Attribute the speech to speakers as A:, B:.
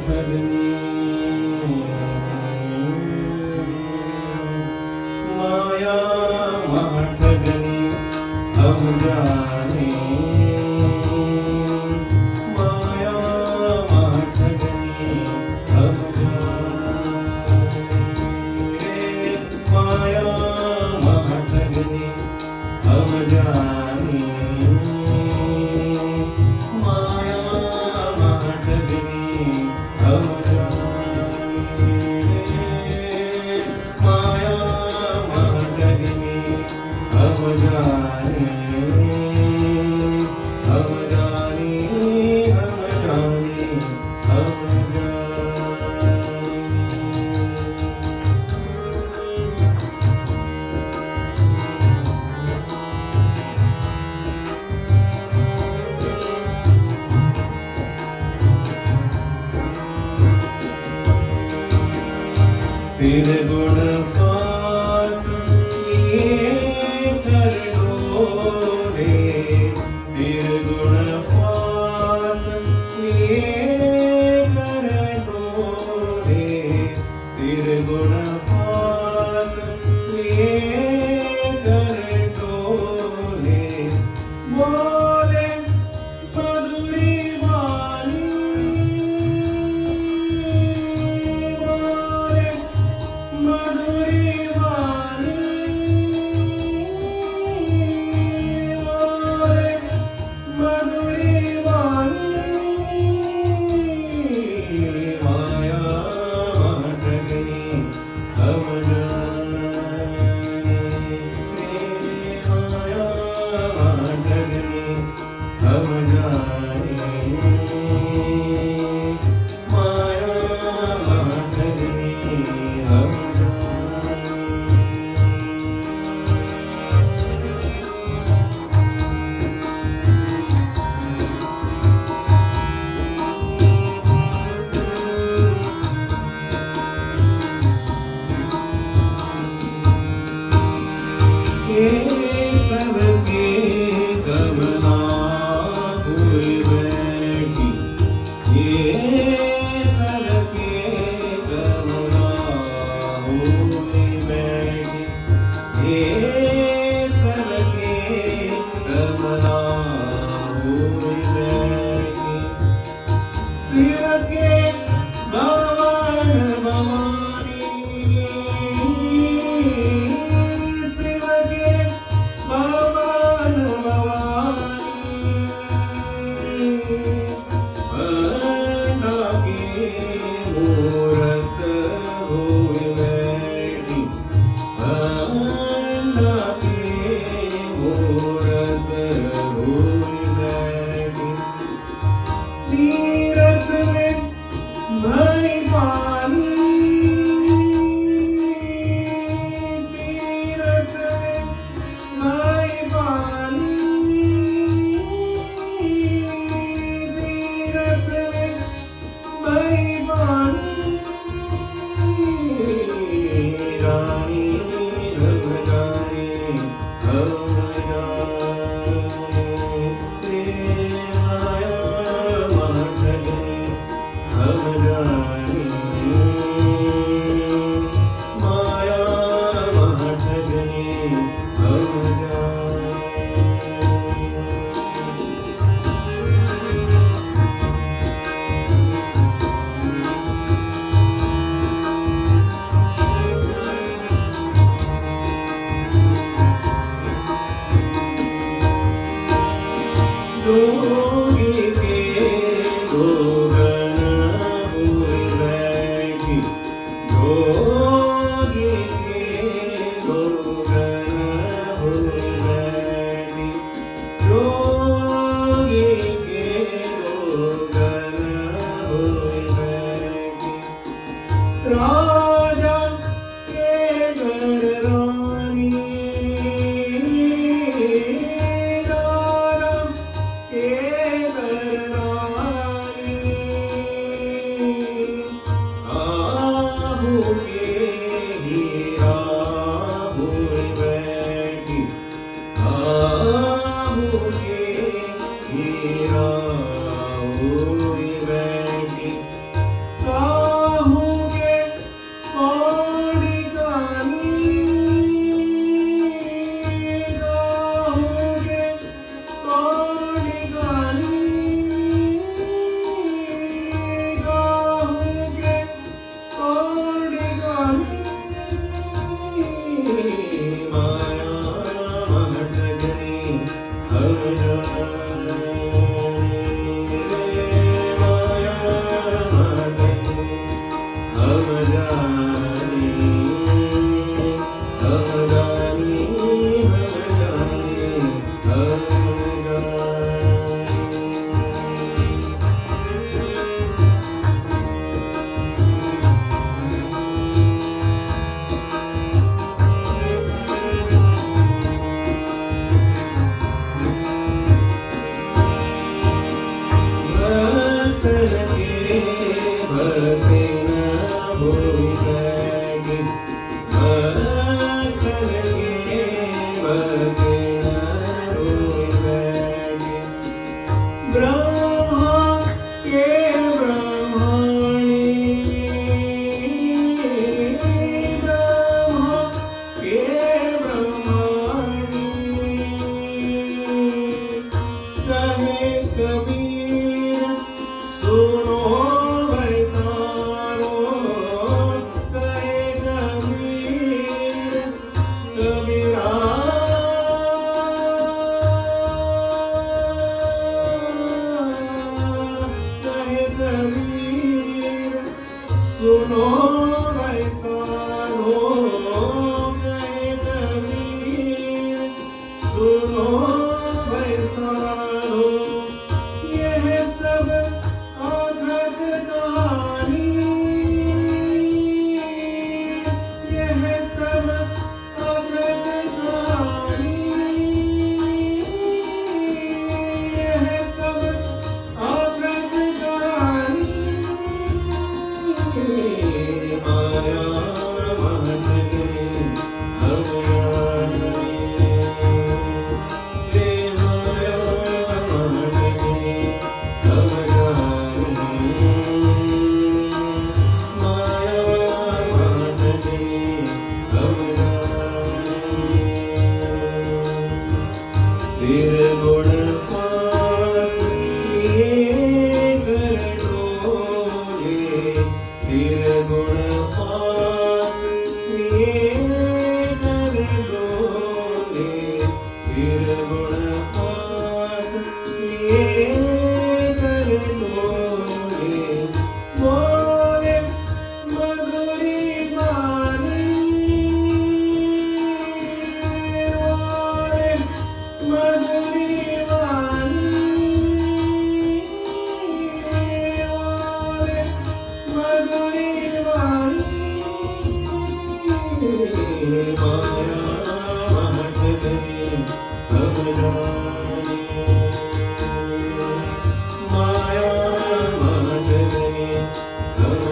A: ठगनी माया ठगनी हम जाने माया ठगनी हम जाने माया ठगनी हम जाने माया ठगनी हम जाने माया ठगनी हम जाने हम जाने हम जाने हम तेरे गुण फास लिए कर डोले तेरे गुण फास लिए कर डोले तेरे गुण फास लिए कर डोले बोले मधुरी बोले मधुरी बोले मधुरी माया ठगनी हम जाने माया ठगनी हम जाने माया ठगनी हम ये सबके कमला हुई बैठी ये सबके कमला हुई बैठी ये सबके कमला हुई बैठी शिव के भवन भवानी शिव के भवन भवानी बना के मूरत हुई बैठी बना के मूरत हुई बैठी तीरथ में भई पानी तीरथ में भई पानी तीरथ में भई पानी रानी हम जाने हम जाने माया ठगनी हम जाने माया ठगनी हम जाने जोगी के गोगन हुई बैठी जोगी के गोगन हुई बैठी जोगी के गोगन हुई बैठी राजा के घर रानी राजा के घर रानी आहू के हीरा भूल बैठी आहू के हीरा भूल बैठी सुनो भाई साधो कहे कबीर, सुनो भाई साधो यह सब अघट कहानी, यह सब अघट कहानी, यह सब अघट कहानी। माया महत गई हम जाने, ले माया महत गई हम जाने, माया महत गई हम जाने। निर्गुण फास लिए कर डोले, निर्गुण फास लिए कर डोले, निर्गुण फास लिए कर डोले। बोले मधुरी वाणी, बोले मधुरी वाणी, बोले मधुरी वाणी। माया महत गई हम जाने, माया महत गई हम